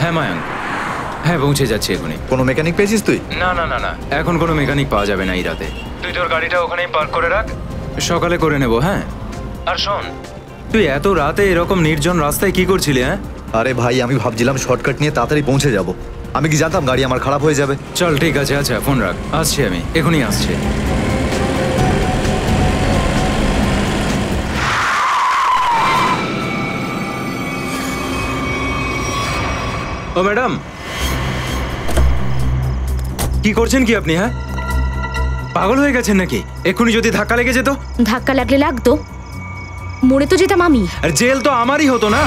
হ্যাঁ মায়াঙ্ক, হ্যাঁ পৌঁছে যাচ্ছি এখনই। কোনো মেকানিক পেয়েছিস তুই? না না না না, এখন কোনো মেকানিক পাওয়া যাবে না এই রাতে। তুই তোর গাড়িটা ওখানেই পার্ক করে রাখ, সকালে করে নেব। হ্যাঁ, আর শোন, তুই এত রাতে এরকম নির্জন রাস্তায় কি করছিলি? হ্যাঁ আরে ভাই, আমি ভাবছিলাম শর্টকাট নিয়ে তাড়াতাড়ি পৌঁছে যাব। আমি কি জানতাম গাড়ি আমার খারাপ হয়ে যাবে। চল ঠিক আছে, আচ্ছা ফোন রাখ, আসছি আমি, এখনই আসছি। ও ম্যাডাম, কি করছেন কি আপনি? হ্যাঁ পাগল হয়ে গেছেন নাকি? এক্ষুনি যদি ধাক্কা লেগে যেত? ধাক্কা লাগলে লাগতো, মরে তো যেতাম আমি। আর জেল তো আমারই হতো না?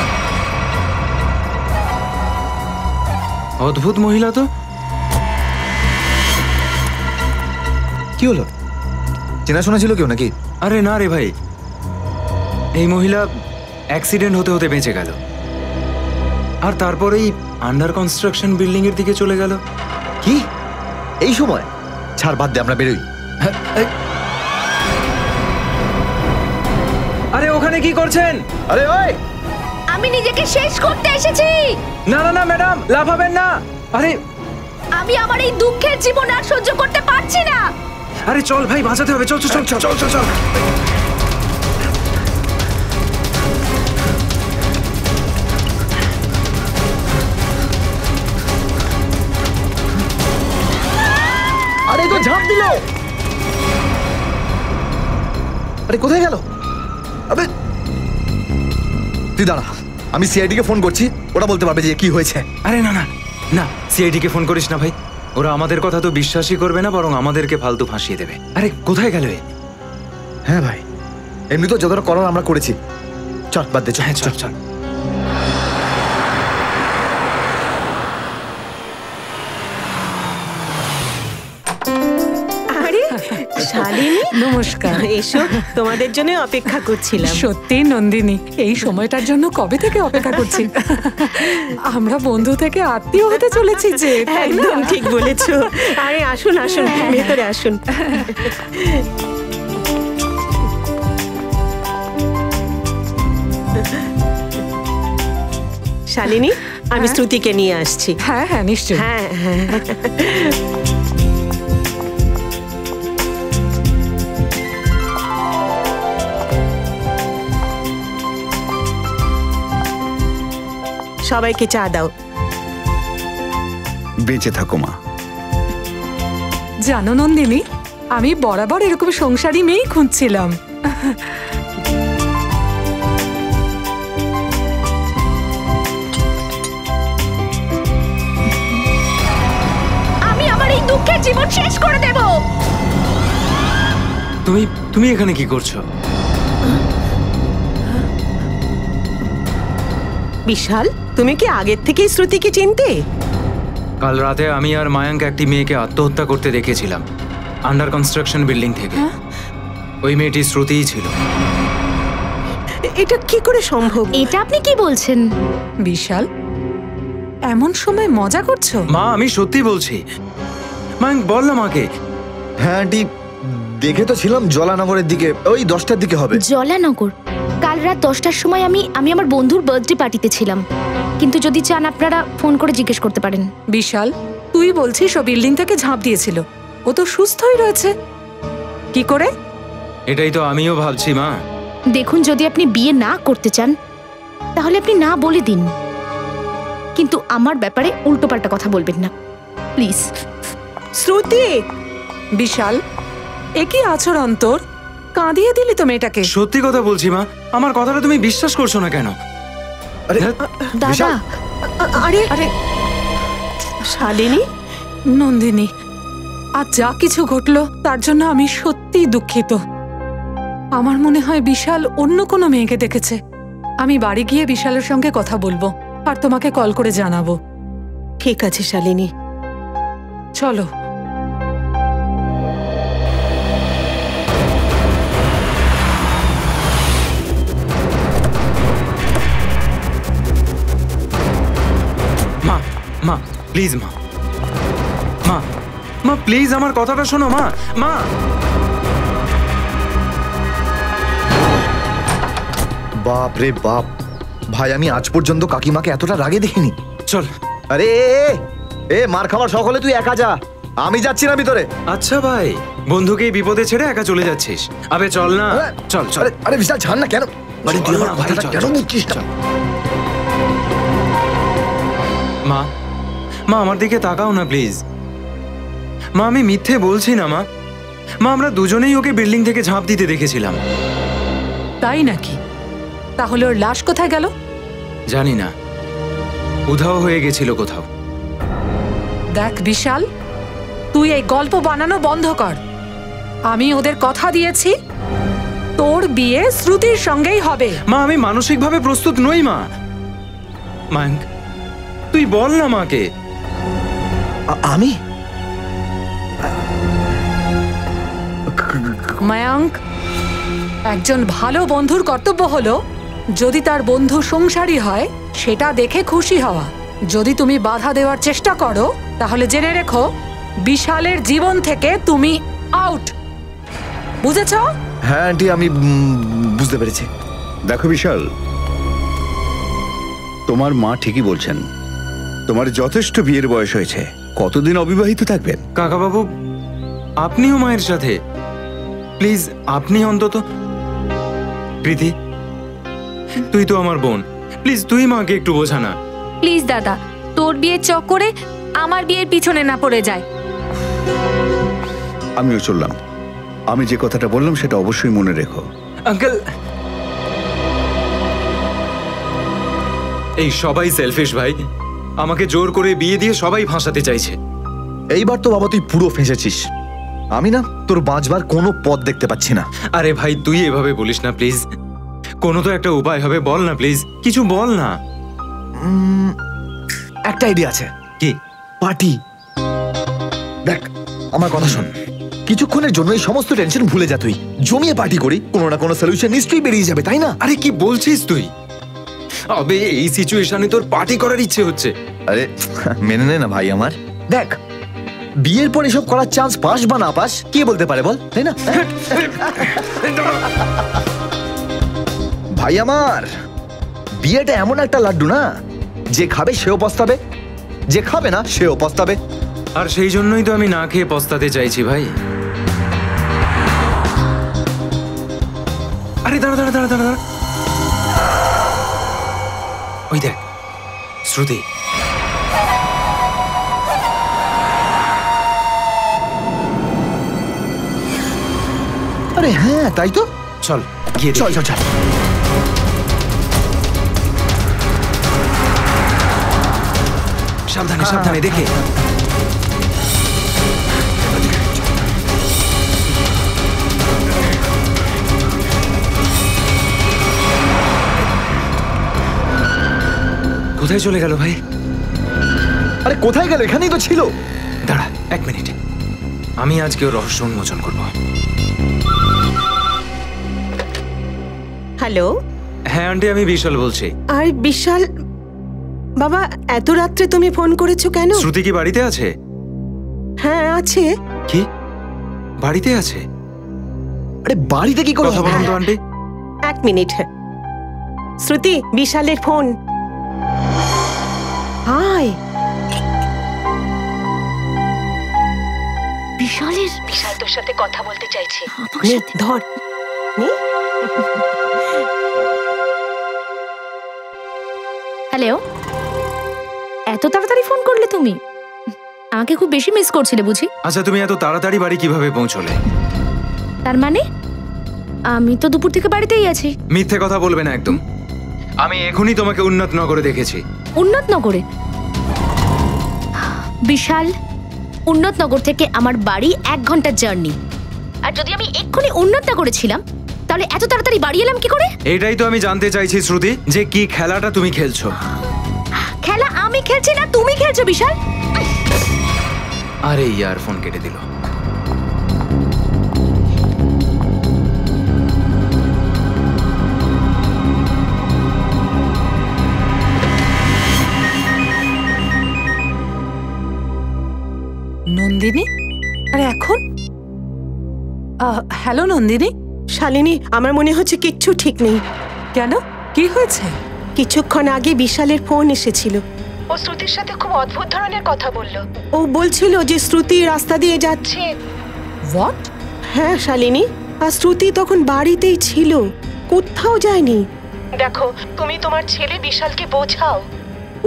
অদ্ভুত মহিলা তো। কি হলো, চেনাশোনা ছিল কেউ নাকি? আরে না রে ভাই, এই মহিলা অ্যাক্সিডেন্ট হতে হতে বেঁচে গেল, আর তারপরেই আন্ডার কনস্ট্রাকশন বিল্ডিং এর দিকে চলে গেল। কি এই সময়? ছাড়, বাদ দে, আমরা বেরোই। আরে ওখানে কি করছেন? আরে ওই, আমি নিজেকে শেষ করতে এসেছি। না না না ম্যাডাম, লাফাবেন না। আরে আমি আমার এই দুঃখের জীবন আর সহ্য করতে পারছি না। আরে চল ভাই, বাঁচাতে হবে, চল চল চল চল চল চল। আরে তো ঝাঁপ দিল। আরে কোথায় গেল? আবে তুই দাঁড়া, আমি সিআইডি কে ফোন করছি, ওরা বলতে পারবে যে কি হয়েছে। আরে না না না, সিআইডি কে ফোন করিস না ভাই, ওরা আমাদের কথা তো বিশ্বাসই করবে না, বরং আমাদেরকে ফালতু ফাঁসিয়ে দেবে। আরে কোথায় গেল? হ্যাঁ ভাই, এমনি তো যতটা করার আমরা করেছি, চল বাদ দে। হ্যাঁ চল চল। শালিনী, নমস্কার। এসো, তোমাদের জন্য অপেক্ষা করছিলাম। সত্যি নন্দিনী, এই সময়টার জন্য কবে থেকে অপেক্ষা করছি। আমরা বন্ধু থেকে আত্মীয় হতে চলেছি যে। একদম ঠিক বলেছো। আরে আসুন আসুন, ভেতরে আসুন। শালিনী, আমি শ্রুতিকে নিয়ে আসছি। হ্যাঁ হ্যাঁ নিশ্চয়ই। হ্যাঁ হ্যাঁ, সবাইকে চা দাও। বেঁচে থাকো মা। জানো নন্দিনী, আমি বরাবর এরকম সংসারী মেয়েই খুঁজছিলাম। আমি আমার এই দুঃখের জীবন শেষ করে দেব। তুমি এখানে কি করছো? বিশাল, তুমি কি আগের থেকেই শ্রুতিকে চিনতে? কাল রাতে আমি আর মায়াঙ্ক একটি মেয়েকে আত্মহত্যা করতে দেখেছিলাম আন্ডার কনস্ট্রাকশন বিল্ডিং থেকে। ওই মেয়েটি শ্রুতিই ছিল। এটা কি করে সম্ভব? এটা আপনি কি বলছেন? বিশাল, এমন সময় মজা করছো? মা আমি সত্যি বলছি। মায়াঙ্ক বল না মাকে। হ্যাঁ আন্টি, দেখে তো ছিলাম জলানগরের দিকে, ওই 10টার দিকে হবে। জলানগর? কাল রাত 10টার সময় আমি আমার বন্ধুর বার্থডে পার্টিতে ছিলাম, কিন্তু যদি চান আপনারা ফোন করে জিজ্ঞেস করতে পারেন। বিশাল, তুই বলছিস ও বিল্ডিং থেকে ঝাঁপ দিয়েছিল, ও তো সুস্থই রয়েছে, কি করে? এটাই তো আমিও ভাবছি মা। দেখুন, যদি আপনি বিয়ে না করতে চান তাহলে আপনি না বলে দিন, কিন্তু আমার ব্যাপারে উল্টোপাল্টা কথা বলবেন না প্লিজ। শ্রুতি! বিশাল, এ কি আচরণ তোর? কাঁদিয়ে দিলি তো মেয়েটাকে। সত্যি কথা বলছি মা, আমার কথাটা তুমি বিশ্বাস করছো না কেন? আরে দাদা, আরে আরে শালিনী, নন্দিনী, আজ যা কিছু ঘটলো তার জন্য আমি সত্যিই দুঃখিত। আমার মনে হয় বিশাল অন্য কোনো মেয়েকে দেখেছে। আমি বাড়ি গিয়ে বিশালের সঙ্গে কথা বলবো আর তোমাকে কল করে জানাবো। ঠিক আছে শালিনী, চলো। মা মা প্লিজ, মা মা মা প্লিজ আমার কথাটা শোনো মা। মা বাপ রে বাপ, ভাই আমি আজ পর্যন্ত কাকিমাকে এতটা রাগে দেখিনি। চল আরে মার খাবার শখ হলে তুই একা যা, আমি যাচ্ছি না ভিতরে। আচ্ছা ভাই, বন্ধুকে এই বিপদে ছেড়ে একা চলে যাচ্ছিস? আবে চল না, চল চল। আরে বিশাল ছাড় না, কেন মানে তুই আমার কথাটা কেন বুঝছিস না? মা, মা আমার দিকে তাকাও না প্লিজ। মা আমি মিথ্যে বলছি না মা। মা আমরা দুজনেই ওকে বিল্ডিং থেকে ঝাঁপ দিতে দেখেছিলাম। তাই নাকি? তাহলে ওর লাশ কোথায় গেল? জানি না, উধাও হয়ে গেছিল কোথাও। দেখ বিশাল, তুই এই গল্প বানানো বন্ধ কর। আমি ওদের কথা দিয়েছি, তোর বিয়ে শ্রুতির সঙ্গেই হবে। মা আমি মানসিকভাবে প্রস্তুত নই মা। মায়াঙ্ক তুই বল না মাকে। আমি মায়াঙ্ক, একজন ভালো বন্ধুর কর্তব্য হলো যদি তার বন্ধু সংসারী হয় সেটা দেখে খুশি হওয়া। যদি তুমি বাধা দেওয়ার চেষ্টা করো তাহলে জেনে রেখো বিশালের জীবন থেকে তুমি আউট। বুঝেছ? হ্যাঁ আন্টি, আমি বুঝতে পেরেছি। দেখো বিশাল, তোমার মা ঠিকই বলছেন, তোমার যথেষ্ট বিয়ের বয়স হয়েছে, কতদিন অবিবাহিত থাকবেন? কাকা বাবু আপনিও মায়ের সাথে, প্লিজ আপনি অন্তত। প্রীতি তুই তো আমার বোন, প্লিজ তুই মাকে একটু বোঝা না। প্লিজ দাদা, তোর বিয়ের চক্করে আমার বিয়ের পিছনে না পড়ে যায়। আমিও চললাম। আমি যে কথাটা বললাম সেটা অবশ্যই মনে রেখো। আঙ্কেল, এই সবাই সেলফিশ ভাই। আমাকে জোর করে বিয়ে দিয়ে সবাই ফাঁসাতে চাইছে। এইবার তো বাবা তুই পুরো ফেঁসেছিস। আমি না তোর বাঁচবার কোনো পথ দেখতে পাচ্ছি না। আরে ভাই তুই এভাবে বলিস না প্লিজ, কোনো তো একটা উপায় হবে, বল না প্লিজ, কিছু বল না। একটা আইডিয়া আছে। কি? পার্টি। দেখ আমার কথা শোন, কিছুক্ষণের জন্য এই সমস্ত টেনশন ভুলে যা, তুই জমিয়ে পার্টি করি, কোনো না কোনো সলিউশন নিশ্চয়ই বেরিয়ে যাবে, তাই না? আরে কি বলছিস তুই? আবে এই সিচুয়েশনে তোর পার্টি করার ইচ্ছে হচ্ছে? আরে মেনে নে না ভাই আমার। দেখ বিয়ের পর এসব করার চান্স পাস বা না পাস কে বলতে পারে বল, তাই না? ভাই আমার, বিয়েটা এমন একটা লাড্ডু না, যে খাবে সেও পস্তাবে, যে খাবে না সেও পস্তাবে। আর সেই জন্যই তো আমি না খেয়ে পস্তাতে চাইছি ভাই। আরে দাঁড়া দাঁড়া দাঁড়া দাঁড়া, ওই দেখ শ্রুতি। আরে হ্যাঁ তাই তো, চল গিয়ে চল দেখি। চল চল। সাবধানে সাবধানে দেখে। কোথায় চলে গেল ভাই? আরে কোথায় গেল? এখানেই তো ছিল। দাঁড়া এক মিনিট, আমি আজকে ওর রহস্য উন্মোচন করবো। হ্যালো। হ্যাঁ আন্টি, আমি বিশাল বলছি। আর বিশাল বাবা, এত রাত্রে তুমি ফোন করেছো কেন? শ্রুতি কি বাড়িতে আছে? হ্যাঁ আছে। কি বাড়িতে আছে? আরে বাড়িতে কি করে কথা হবে? বলুন তো আন্টি। এক মিনিট। শ্রুতি, বিশালের ফোন। হাই। বিশালের? বিশাল তোর সাথে কথা বলতে চাইছে। আমার নে, সাথে? ধর নে। হ্যালো, এত তাড়াতাড়ি ফোন করলে তুমি? আমাকে খুব বেশি মিস করছিলে বুঝি? আচ্ছা তুমি এত তাড়াতাড়ি বাড়ি কিভাবে পৌঁছলে? তার মানে আমি তো দুপুর থেকে বাড়িতেই আছি। মিথ্যে কথা বলবে না একদম। আমি এখনই তোমাকে উন্নত নগরে দেখেছি। উন্নত নগরে? বিশাল, উন্নত নগর থেকে আমার বাড়ি 1 ঘন্টার জার্নি। আর যদি আমি এক্ষুনি উন্নত নগরে ছিলাম তাহলে এত তাড়াতাড়ি বাড়ি এলাম কি করে? এটাই তো আমি জানতে চাইছি শ্রুতি, যে কি খেলাটা তুমি খেলছো। খেলা আমি খেলছি না, তুমি খেলছো বিশাল। আরে ইয়ার, ফোন কেটে দিল। নন্দিনী? আরে এখন? হ্যালো নন্দিনী। শালিনী, আমার মনে হচ্ছে কিচ্ছু ঠিক নেই। কেন, কি হয়েছে? কিছুক্ষণ আগে বিশালের ফোন এসেছিল। ও শ্রুতির সাথে খুব অদ্ভুত ধরনের কথা বলল। ও বলছিল যে শ্রুতি রাস্তা দিয়ে যাচ্ছে। হোয়াট? হ্যাঁ শালিনী, আর শ্রুতি তখন বাড়িতেই ছিল, কোথাও যায়নি। দেখো, তুমি তোমার ছেলে বিশালকে বোঝাও।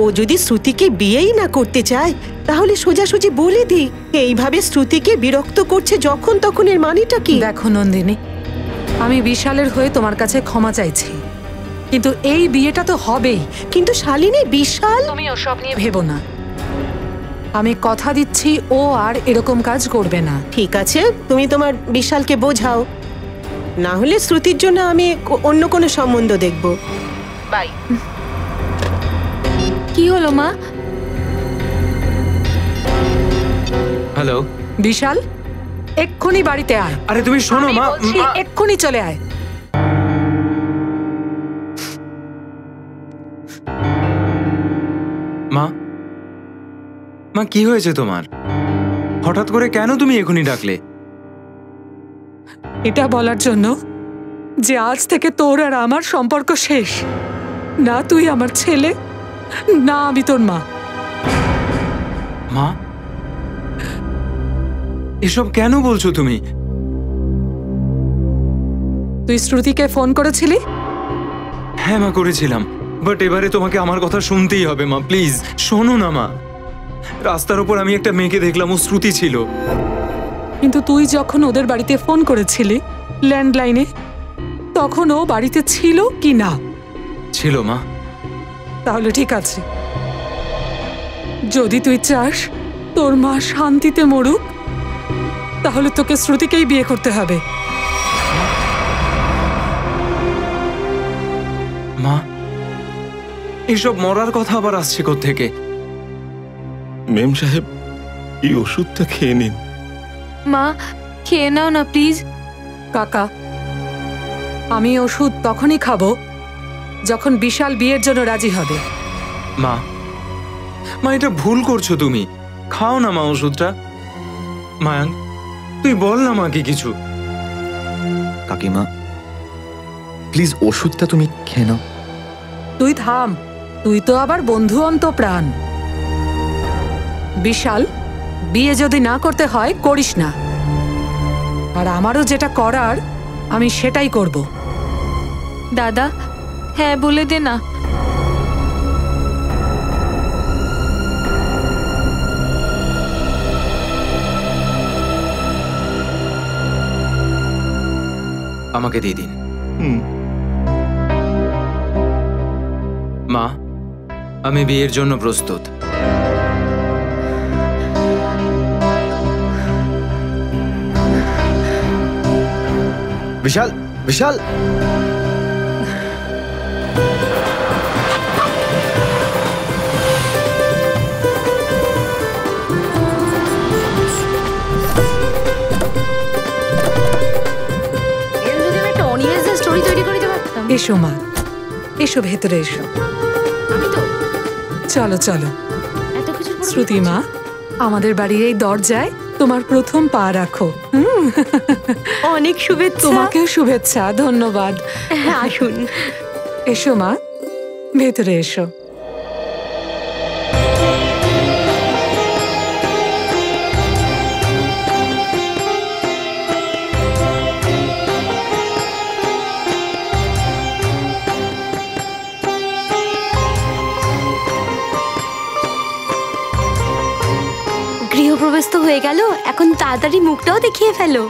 ও যদি শ্রুতিকে বিয়েই না করতে চায় তাহলে সোজাসুজি বলে দিই। এইভাবে শ্রুতিকে বিরক্ত করছে যখন তখন, এর মানেটা কি? দেখো নন্দিনী, আমি বিশালের হয়ে তোমার কাছে ক্ষমা চাইছি, কিন্তু এই বিয়েটা তো হবেই। কিন্তু শালিনী, বিশাল। তুমি ওসব নিয়ে ভেবো না, আমি কথা দিচ্ছি ও আর এরকম কাজ করবে না। ঠিক আছে, তুমি তোমার বিশালকে বোঝাও, না হলে শ্রুতির জন্য আমি অন্য কোনো সম্বন্ধ দেখব। বাই। কি হলো মা? হ্যালো বিশাল, এক্ষুনি বাড়িতে আয়। আরে তুমি শোনো মা, বলছি, এক্ষুনি চলে আয়। মা মা কি হয়েছে তোমার? হঠাৎ করে কেন তুমি এখনই ডাকলে? এটা বলার জন্য যে আজ থেকে তোর আর আমার সম্পর্ক শেষ। না তুই আমার ছেলে, না আমি তোর মা। মা, এসব কেন বলছো তুমি? তুই শ্রুতিকে ফোন করেছিলি? হ্যাঁ মা, করেছিলাম, বাট এবারে তোমাকে আমার কথা শুনতেই হবে মা, প্লিজ শোনো না মা। রাস্তার উপর আমি একটা মেয়েকে দেখলাম, ও শ্রুতি ছিল। কিন্তু তুই যখন ওদের বাড়িতে ফোন করেছিলি ল্যান্ডলাইনে, তখন ও বাড়িতে ছিল কি না? ছিল মা। তাহলে ঠিক আছে, যদি তুই চাস তোর মা শান্তিতে মরুক, তাহলে তোকে শ্রুতিকেই বিয়ে করতে হবে। মা, এসব মরার কথা আবার আসছে কোত্থেকে? মেম সাহেব, এই ওষুধটা খেয়ে নিন। মা, খেয়ে নাও না প্লিজ। কাকা, আমি ওষুধ তখনই খাবো যখন বিশাল বিয়ের জন্য রাজি হবে। মা, মা এটা ভুল করছো তুমি। খাও না মা ওষুধটা। মায়াঙ্ক, তুই বল না মাকে কিছু। কাকিমা প্লিজ ওষুধটা তুমি খেয়ে নাও। তুই থাম, তুই তো আবার বন্ধু অন্তপ্রাণ। বিশাল, বিয়ে যদি না করতে হয় করিস না, আর আমারও যেটা করার আমি সেটাই করব। দাদা, হ্যাঁ বলে দে না। আমাকে দিয়ে দিন। মা, আমি বিয়ের জন্য প্রস্তুত। বিশাল, বিশাল, এসো মা, এসো ভেতরে এসো। চলো চলো। শ্রুতি মা, আমাদের বাড়ির এই দরজায় তোমার প্রথম পা রাখো। অনেক শুভেচ্ছা। তোমাকেও শুভেচ্ছা, ধন্যবাদ। আসুন। এসো মা, ভেতরে এসো। গৃহপ্রবেশ তো হয়ে গেল, এখন তাড়াতাড়ি মুখটাও দেখিয়ে ফেলো।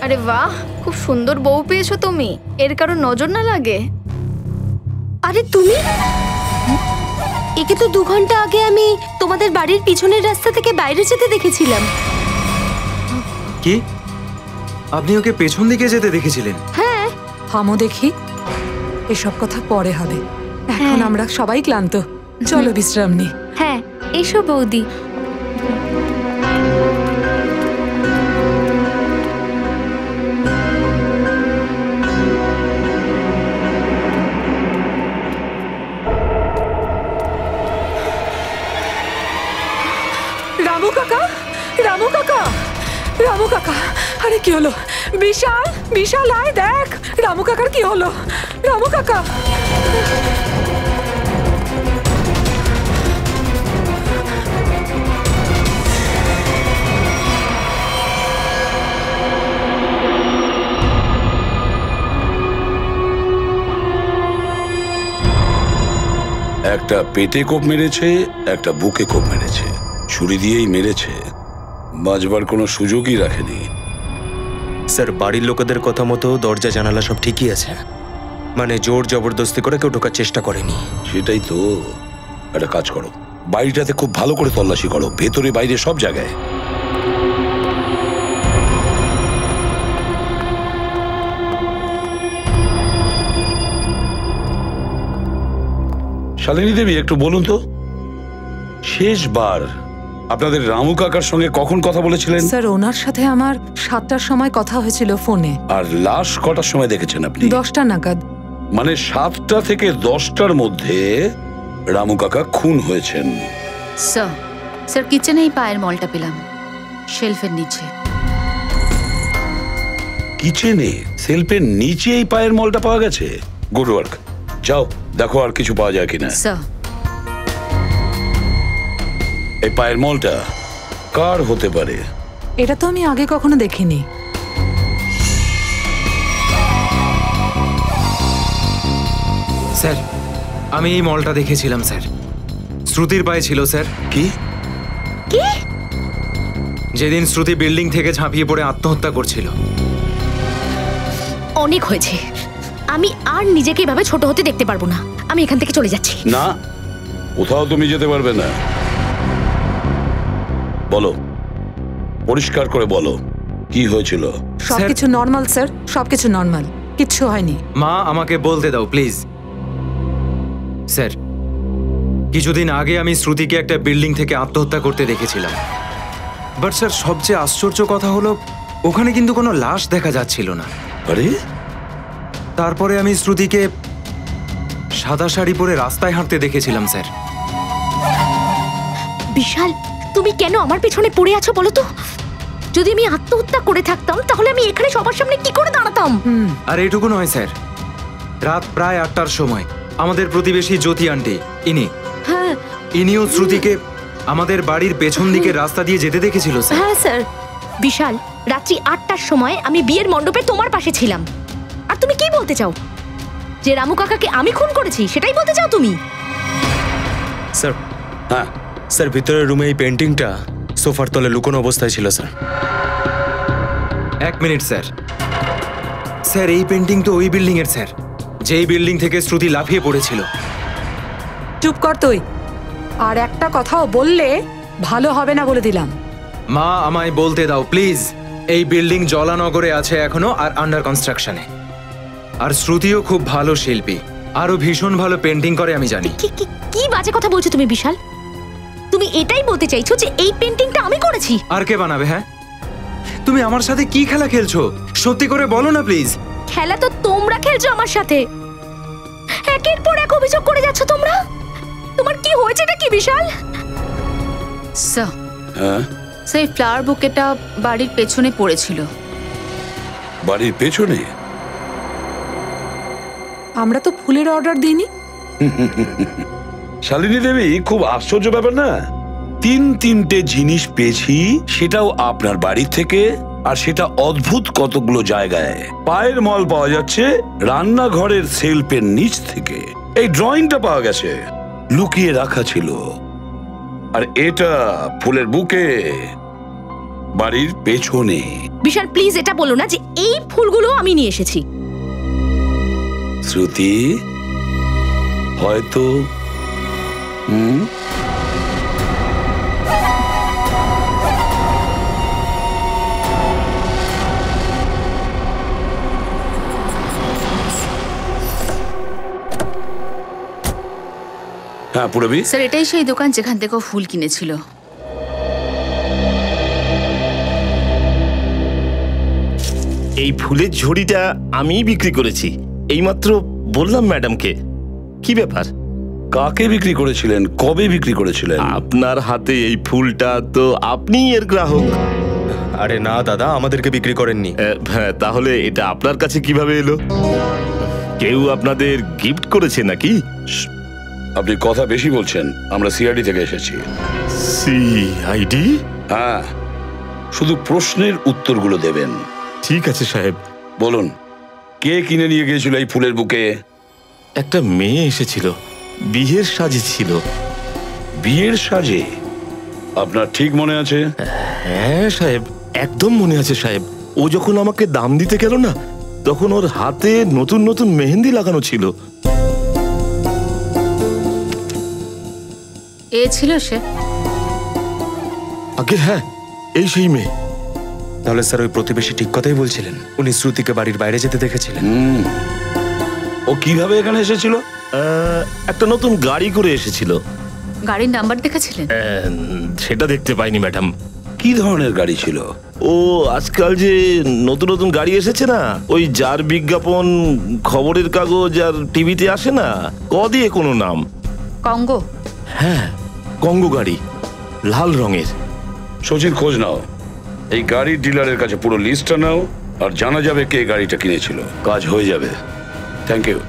আরে বাহ, খুব সুন্দর বউ পেয়েছো তুমি। এর কারো নজর না লাগে? আরে তুমি, একে তো 2 ঘন্টা আগে আমি তোমাদের বাড়ির পিছনের রাস্তা থেকে বাইরে যেতে দেখেছিলাম। কি? আপনি ওকে পেছন দিকে যেতে দেখেছিলেন? হ্যাঁ। থামো দেখি, এসব কথা পরে হবে, এখন আমরা সবাই ক্লান্ত, চলো বিশ্রাম নি। হ্যাঁ, এসো বৌদি। রামু কাকা, রামু কাকা, রামু কাকা, আরে কি হলো? বিশাল, বিশাল আয় দেখ, রামু কাকার কি হলো? রামু কাকা, একটা পেটে কোপ মেরেছে, একটা বুকে কোপ মেরেছে। ছুরি দিয়েই মেরেছে, বাঁচবার কোনো সুযোগই রাখেনি। স্যার, বাড়ির লোকেদের কথা মতো দরজা জানালা সব ঠিকই আছে, মানে জোর জবরদস্তি করে কেউ ঢোকার চেষ্টা করেনি। সেটাই তো। একটা কাজ করো, বাড়িটাতে খুব ভালো করে তল্লাশি করো, ভেতরে বাইরে সব জায়গায়। শালিনী দেবী, একটু বলুন তো, শেষবার আপনাদের রামু কাকার সঙ্গে কখন কথা বলেছিলেন? স্যার, ওনার সাথে আমার 7টার সময় কথা হয়েছিল ফোনে। আর লাশ কটার সময় দেখেছেন আপনি? 10টা নাগাদ। মানে 7টা থেকে 10টার মধ্যে রামু কাকা খুন হয়েছেন। স্যার, স্যার কিচেনেই পায়ের মলটা পেলাম, শেলফের নিচে। কিচেনে সেলফের নিচে এই পায়ের মলটা পাওয়া গেছে? Good work. যাও দেখো আর কিছু পাওয়া যায় কিনা। স্যার, এই পায়ের মলটা কার হতে পারে? এটা তো আমি আগে কখনো দেখিনি। স্যার, আমি এই মলটা দেখেছিলাম স্যার, শ্রুতির পায়ে ছিল স্যার। কি? যেদিন শ্রুতি বিল্ডিং থেকে ঝাঁপিয়ে পড়ে আত্মহত্যা করছিল। অনেক হয়েছে, আমি আর নিজেকে এভাবে ছোট হতে দেখতে পারবো না। আমি এখান থেকে চলে যাচ্ছি। না, কোথাও তুমি যেতে পারবে না। বলো, পরিষ্কার করে বলো, কি হয়েছিল? সবকিছু নর্মাল স্যার, সবকিছু নর্মাল, কিচ্ছু হয়নি। মা, আমাকে বলতে দাও প্লিজ। স্যার, কিছুদিন আগে আমি শ্রুতিকে একটা বিল্ডিং থেকে আত্মহত্যা করতে দেখেছিলাম, বাট স্যার সবচেয়ে আশ্চর্য কথা হলো ওখানে কিন্তু কোনো লাশ দেখা যাচ্ছিল না। আরে, তারপরে আমি শ্রুতিকে সাদা শাড়ি পরে রাস্তায় হাঁটতে দেখেছিলাম স্যার। বিশাল, তুমি কেন আমার পেছনে পড়ে আছো বলো তো? যদি আমি আত্মহত্যা করে থাকতাম তাহলে আমি এখানে সবার সামনে কি করে দাঁড়াতাম? আর এইটুকু নয় স্যার, রাত প্রায় 8টার সময় আমাদের প্রতিবেশী জ্যোতি আন্টি, ইনিও শ্রুতিকে আমাদের বাড়ির পেছন দিকে রাস্তা দিয়ে যেতে দেখেছিল স্যার। হ্যাঁ স্যার। বিশাল, রাত্রি 8টার সময় আমি বিয়ের মণ্ডপে তোমার পাশে ছিলাম, আর তুমি কি বলতে চাও? যে রামু কাকাকে আমি খুন করেছি সেটাই বলতে চাও তুমি? স্যার, হ্যাঁ স্যার, ভিতরের রুমে এই পেন্টিংটা সোফার তলে লুকোনো অবস্থায় ছিল স্যার। 1 minute sir. স্যার, এই পেন্টিং তো ওই বিল্ডিং এর স্যার, যেই বিল্ডিং থেকে শ্রুতি লাফিয়ে পড়েছিল। চুপ কর তুই, আর একটা কথাও বললে ভালো হবে না বলে দিলাম। মা, আমায় বলতে দাও প্লিজ। এই বিল্ডিং জলানগরে আছে এখনো আর আন্ডার কনস্ট্রাকশনে। আর শ্রুতিও খুব ভালো শিল্পী, আরো ভীষণ ভালো পেন্টিং করে আমি জানি। কি বাজে কথা বলছো তুমি বিশাল? তুমি এটাই বলতে চাইছো যে এই পেন্টিংটা আমি করেছি? আর কে বানাবে? হ্যাঁ, তুমি আমার সাথে কি খেলা খেলছো? সত্যি করে বলো না প্লিজ। খেলা তো তোমরা খেলছো আমার সাথে। একের পর এক অভিযোগ করে যাচ্ছ তোমরা। তোমার কি হয়েছেটা কি বিশাল? স্যার, হ্যাঁ, সেই ফ্লাওয়ার বুকেটা বাড়ির পেছনে পড়েছিল। বাড়ির পেছনে? আমরা তো ফুলের অর্ডার দিইনি। শালিনী দেবী, খুব আশ্চর্য ব্যাপার না? 3টে জিনিস পেয়েছি, সেটাও আপনার বাড়ি থেকে, আর সেটা অদ্ভুত কতগুলো জায়গায়। পায়ের মল পাওয়া যাচ্ছে রান্নাঘরের সেলফের নিচ থেকে, এই ড্রয়িংটা পাওয়া গেছে, লুকিয়ে রাখা ছিল, আর এটা ফুলের বুকে বাড়ির পেছনে। বিশাল, প্লিজ এটা বলো না যে এই ফুলগুলো আমি নিয়ে এসেছি। শ্রুতি, হয়তো হ্যাঁ পুরবি। স্যার, এটাই সেই দোকান যেখান থেকে ফুল কিনেছিল। এই ফুলের ঝুড়িটা আমিই বিক্রি করেছি, এইমাত্র বললাম ম্যাডামকে। কি ব্যাপার, কাকে বিক্রি করেছিলেন, কবে বিক্রি করেছিলেন? আপনার হাতে এই ফুলটা তো আপনিই এর গ্রাহক। আরে না দাদা, আমাদেরকে বিক্রি করেননি। হ্যাঁ, তাহলে এটা আপনার কাছে কিভাবে এলো? কেউ আপনাদের গিফট করেছে নাকি? আপনি কথা বেশি বলছেন। আমরা সিআইডি থেকে এসেছি। সিআইডি? হ্যাঁ, শুধু প্রশ্নের উত্তরগুলো দেবেন। ঠিক আছে সাহেব। বলুন, কে কিনে নিয়ে গিয়েছিল এই ফুলের বুকে? একটা মেয়ে এসেছিল, বিয়ের সাজে ছিল। বিয়ের সাজে? আপনার ঠিক মনে আছে? হ্যাঁ সাহেব, একদম মনে আছে সাহেব। ও যখন আমাকে দাম দিতে গেল না, তখন ওর হাতে নতুন নতুন মেহেন্দি লাগানো ছিল। এ ছিল সে? আগে হ্যাঁ, এই সেই মেয়ে। তাহলে স্যার ওই প্রতিবেশী ঠিক কথাই বলছিলেন, উনি শ্রুতিকে বাড়ির বাইরে যেতে দেখেছিলেন। ও কিভাবে এখানে এসেছিল? একটা নতুন গাড়ি করে এসেছিল। গাড়ির নাম্বার দেখেছিলেন? সেটা দেখতে পাইনি ম্যাডাম। কি ধরনের গাড়ি ছিল? ও আজকাল যে নতুন নতুন গাড়ি এসেছে না, ওই যার বিজ্ঞাপন খবরের কাগজ আর টিভিতে আসে না, ক দিয়ে কোনো নাম। কঙ্গো? হ্যাঁ, কঙ্গো গাড়ি, লাল রঙের। সচিন, খোঁজ নাও, এই গাড়ির ডিলারের কাছে পুরো লিস্টটা নাও, আর জানা যাবে কে গাড়িটা কিনেছিল। কাজ হয়ে যাবে। Thank you.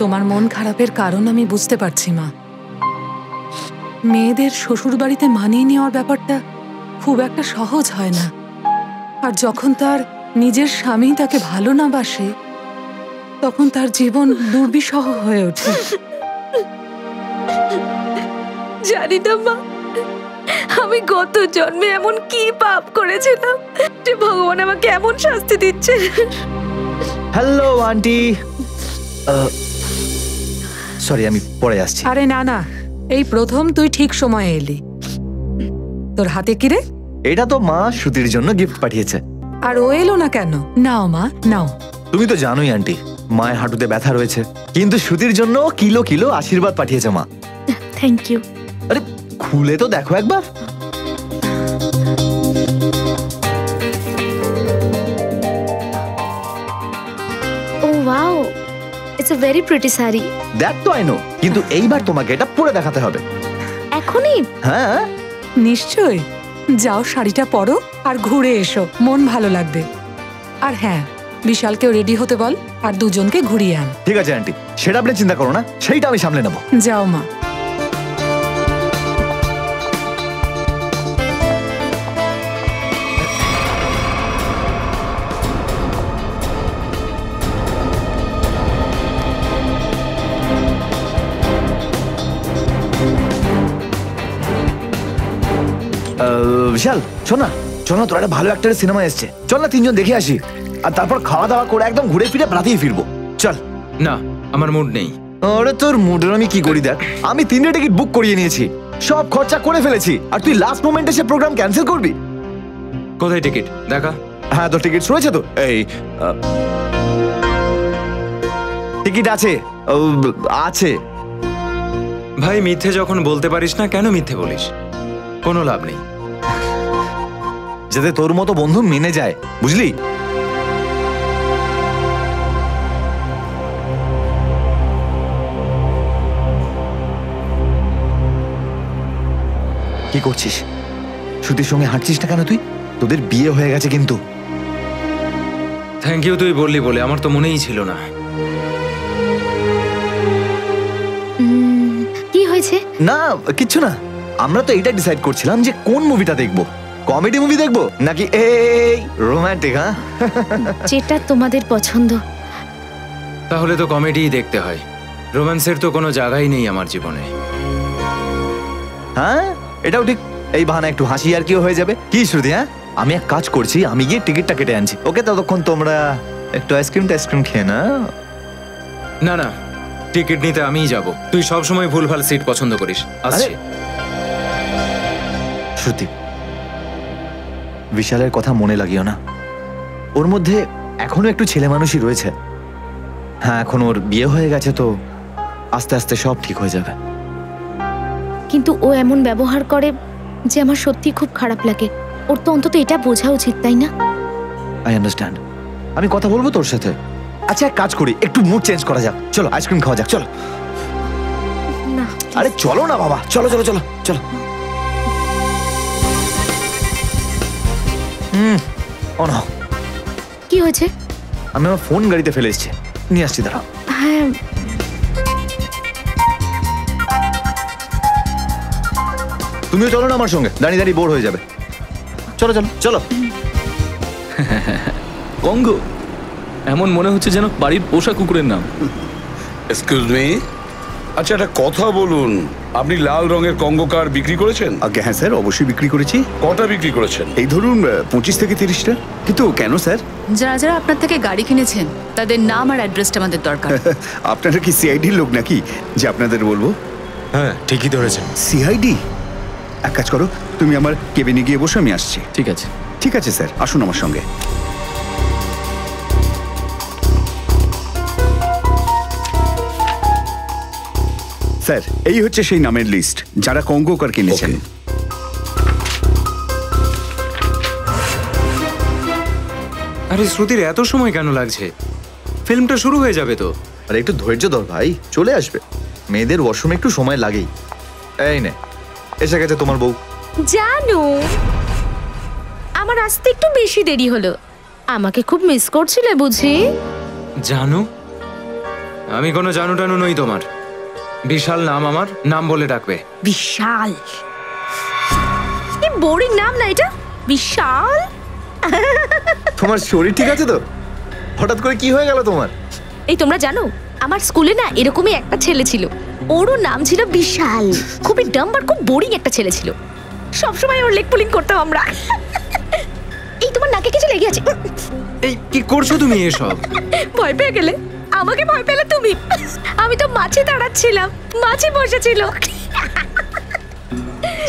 তোমার মন খারাপের কারণ আমি বুঝতে পারছি মা। মেয়েদের শ্বশুর বাড়িতে মানিয়ে নেওয়ার ব্যাপারটা খুব একটা সহজ হয় না। আর যখন তার নিজের স্বামী তাকে ভালো না বাসে, তখন তার জীবন দুর্বিষহ হয়ে ওঠে। জানি না মা, আমি গত জন্মে এমন কি পাপ করেছিলাম যে ভগবান আমাকে এমন শাস্তি দিচ্ছে। হ্যালো আন্টি, সরি আমি পরে আসছি। আরে না না, এই প্রথম তুই ঠিক সময়ে এলি। তোর হাতে কি রে? এটা তো মা শ্রুতির জন্য গিফট পাঠিয়েছে। আর ও এলো না কেন? নাও মা নাও। তুমি তো জানোই আন্টি, মায়ের হাঁটুতে ব্যথা রয়েছে, কিন্তু শ্রুতির জন্য কিলো কিলো আশীর্বাদ পাঠিয়েছে মা। Thank you. আরে খুলে তো দেখো একবার। ও wow, it's a very pretty sari. That তো আই নো, কিন্তু এইবার তোমাকে এটা পরে দেখাতে হবে। এখনই? হ্যাঁ নিশ্চয়, যাও শাড়িটা পরো আর ঘুরে এসো, মন ভালো লাগবে। আর হ্যাঁ, বিশালকেও রেডি হতে বল আর দুজনকে ঘুরিয়ে আন। ঠিক আছে আন্টি, সেটা আপনি চিন্তা করো না, সেইটা আমি সামলে নেবো। যাও মা। বিশাল শোন না, চল না, তোর একটা ভালো একটা সিনেমা এসছে, চল না তিনজন দেখে আসি, আর তারপর খাওয়া দাওয়া করে একদম ঘুরে ফিরে রাতেই ফিরবো। চল। না, আমার মুড নেই। আরে তোর মুডের আমি কি করি দেখ, আমি 3টে টিকিট বুক করিয়ে নিয়েছি, সব খরচা করে ফেলেছি, আর তুই লাস্ট মোমেন্টে সে প্রোগ্রাম ক্যান্সেল করবি? কোথায় টিকিট দেখা? হ্যাঁ, তোর টিকিট রয়েছে তো? এই টিকিট আছে, আছে। ভাই, মিথ্যে যখন বলতে পারিস না, কেন মিথ্যে বলিস? কোনো লাভ নেই। যাতে তোর মতো বন্ধু মেনে যায়, বুঝলি? কি করছিস? শ্রুতির সঙ্গে হাঁটছিস না কেন তুই? তোদের বিয়ে হয়ে গেছে কিন্তু। থ্যাংক ইউ তুই বললি বলে, আমার তো মনেই ছিল না। কি হয়েছে? না কিচ্ছু না, আমরা তো এইটা ডিসাইড করছিলাম যে কোন মুভিটা দেখবো, কমেডি মুভি দেখবো নাকি এই রোমান্টিক। হ্যাঁ, যেটা তোমাদের পছন্দ। তাহলে তো কমেডিই দেখতে হয়, রোম্যান্সের তো কোনো জায়গাই নেই আমার জীবনে। হ্যাঁ এটাও ঠিক, এই বাহানা একটু হাসি আর কিও হয়ে যাবে। কি শ্রুতি, হ্যাঁ আমি এক কাজ করছি, আমি গিয়ে টিকিটটা কেটে আনছি, ওকে? ততক্ষণ তোমরা একটু আইসক্রিম খেয়ে না। না না, টিকিট নিতে আমিই যাব। তুই সব সময় ভুলভাল সিট পছন্দ করিস। আসছি। শ্রুতি, বিশালের কথা মনে লাগিও না, ওর মধ্যে এখনো একটু ছেলে মানুষই রয়েছে। হ্যাঁ, এখন ওর বিয়ে হয়ে গেছে তো আস্তে আস্তে সব ঠিক হয়ে যাবে। কিন্তু ও এমন ব্যবহার করে যে আমার সত্যি খুব খারাপ লাগে। ওর তো অন্তত এটা বোঝা উচিত, তাই না? I understand. আমি কথা বলবো তোর সাথে। আচ্ছা এক কাজ করি, একটু মুড চেঞ্জ করা যাক। চলো আইসক্রিম খাওয়া যাক, চলো। না আরে চলো না বাবা, চলো চলো চলো চলো। অন। কি হয়েছে? আমি আমার ফোন গাড়িতে ফেলে এসেছি, নিয়ে আসছি, দাঁড়াও। হ্যাঁ তুমিও চলো না আমার সঙ্গে, দাঁড়িয়ে দাঁড়িয়ে বোর হয়ে যাবে। চলো চলো চলো। কঙ্গো, এমন মনে হচ্ছে যেন বাড়ির পোষা কুকুরের নাম। এক্সকিউজ মি, আচ্ছা একটা কথা বলুন, আপনি লাল রঙের কঙ্গো কার বিক্রি করেছেন? আগে হ্যাঁ স্যার, অবশ্যই বিক্রি করেছি। কটা বিক্রি করেছেন? এই ধরুন 25 থেকে 30টা। কিন্তু কেন স্যার? যারা যারা আপনার থেকে গাড়ি কিনেছেন তাদের নাম আর অ্যাড্রেসটা আমাদের দরকার। আপনারা কি সিআইডির লোক নাকি যে আপনাদের বলবো? হ্যাঁ ঠিকই ধরেছেন। সিআইডি? এক কাজ করো, তুমি আমার কেবিনে গিয়ে বসো, আমি আসছি। ঠিক আছে ঠিক আছে স্যার, আসুন আমার সঙ্গে। স্যার এই হচ্ছে সেই নামের লিস্ট যারা কঙ্গো কার কিনেছেন। আরে শ্রুতির এত সময় কেন লাগছে? ফিল্মটা শুরু হয়ে যাবে তো। আরে একটু ধৈর্য ধর ভাই, চলে আসবে। মেয়েদের ওয়াশরুমে একটু সময় লাগেই। এই নে, এসে গেছে তোমার বউ। জানো, আমার আসতে একটু বেশি দেরি হলো। আমাকে খুব মিস করছিলে বুঝি? জানো, আমি কোনো জানু টানু নই তোমার। বিশাল নাম আমার, নাম বলে ডাকবে। বিশাল? কি বোরিং নাম না এটা, বিশাল। তোমার শরীর ঠিক আছে তো? হঠাৎ করে কি হয়ে গেল তোমার? এই তোমরা জানো, আমার স্কুলে না এরকমই একটা ছেলে ছিল, ওরও নাম ছিল বিশাল। খুবই ডাম্ব আর খুব বোরিং একটা ছেলে ছিল। সবসময় ওর লেগ পুলিং করতাম আমরা। এই তোমার নাকে কিছু লেগে আছে। এই কি করছো তুমি এসব? ভয় পেয়ে গেলে? আমাকে ভয় পেলে তুমি? আমি তো মাছি তাড়াচ্ছিলাম, মাছি বসেছিল।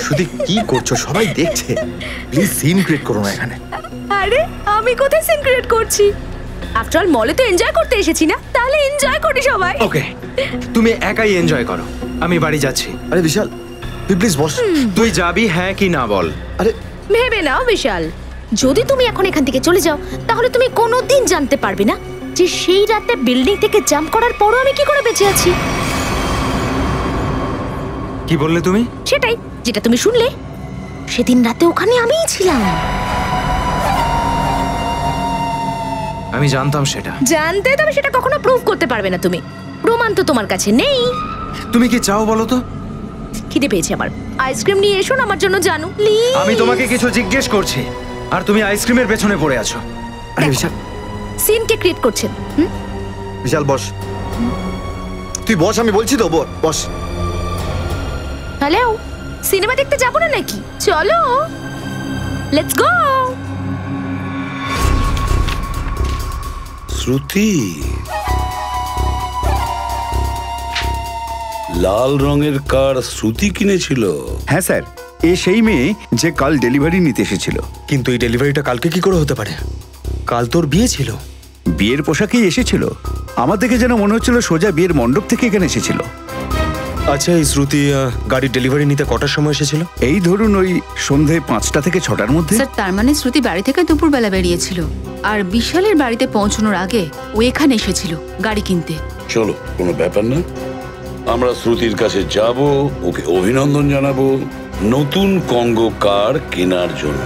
শুধু কি করছো, সবাই দেখছে। প্লিজ সিন ক্রিয়েট করো না এখানে। আরে আমি কোথায় সিন ক্রিয়েট করছি? আফটার অল মলে তো এনজয় করতে এসেছি না, তাহলে এনজয় করি সবাই। ওকে, তুমি একাই এনজয় করো, আমি বাড়ি যাচ্ছি। আরে বিশাল তুই প্লিজ বস। তুই যাবি হ্যাঁ কি না বল। আরে ভেবে নাও বিশাল, যদি তুমি এখন এখান থেকে চলে যাও তাহলে তুমি কোনোদিন জানতে পারবে না যে সেই রাতে বিল্ডিং থেকে জাম্প করার পরও আমি কি করে বেঁচে আছি। কি বললে তুমি? সেটাই যেটা তুমি শুনলে। সেদিন রাতে ওখানে আমিই ছিলাম। আমি জানতাম সেটা। জানতে, তবে সেটা কখনো প্রুভ করতে পারবে না তুমি। প্রমাণ তো তোমার কাছে নেই। তুমি কি চাও বলো তো? খিদে পেয়েছে আমার, আইসক্রিম নিয়ে এসো না আমার জন্য জানু প্লিজ। আমি তোমাকে কিছু জিজ্ঞেস করছি আর তুমি আইসক্রিমের পেছনে পড়ে আছো। আরে বিশাল সিনকে ক্রিয়েট করছেন। বিশাল বস, তুই বস, আমি বলছি তো বস। হ্যালো, সিনেমা দেখতে যাবো না নাকি? চলো লেটস গো। শ্রুতি, লাল রঙের কার শ্রুতি কিনেছিল? হ্যাঁ স্যার, এ সেই মেয়ে যে কাল ডেলিভারি নিতে এসেছিল। কিন্তু এই ডেলিভারিটা কালকে কি করে হতে পারে? কাল তোর বিয়ে ছিল। বিয়ের পোশাকেই এসেছিল। আমার দেখে যেন মনে হচ্ছিল সোজা বিয়ের মণ্ডপ থেকে এখানে এসেছিল। আচ্ছা, এই শ্রুতি গাড়ির ডেলিভারি নিতে কটার সময় এসেছিল? এই ধরুন ওই সন্ধে 5টা থেকে 6টার মধ্যে। স্যার তার মানে শ্রুতি বাড়ি থেকে দুপুরবেলা বেরিয়েছিল, আর বিশালের বাড়িতে পৌঁছানোর আগে ও এখানে এসেছিল গাড়ি কিনতে। চলো, কোনো ব্যাপার না, আমরা শ্রুতির কাছে যাব, ওকে অভিনন্দন জানাবো নতুন কঙ্গো কার কেনার জন্য।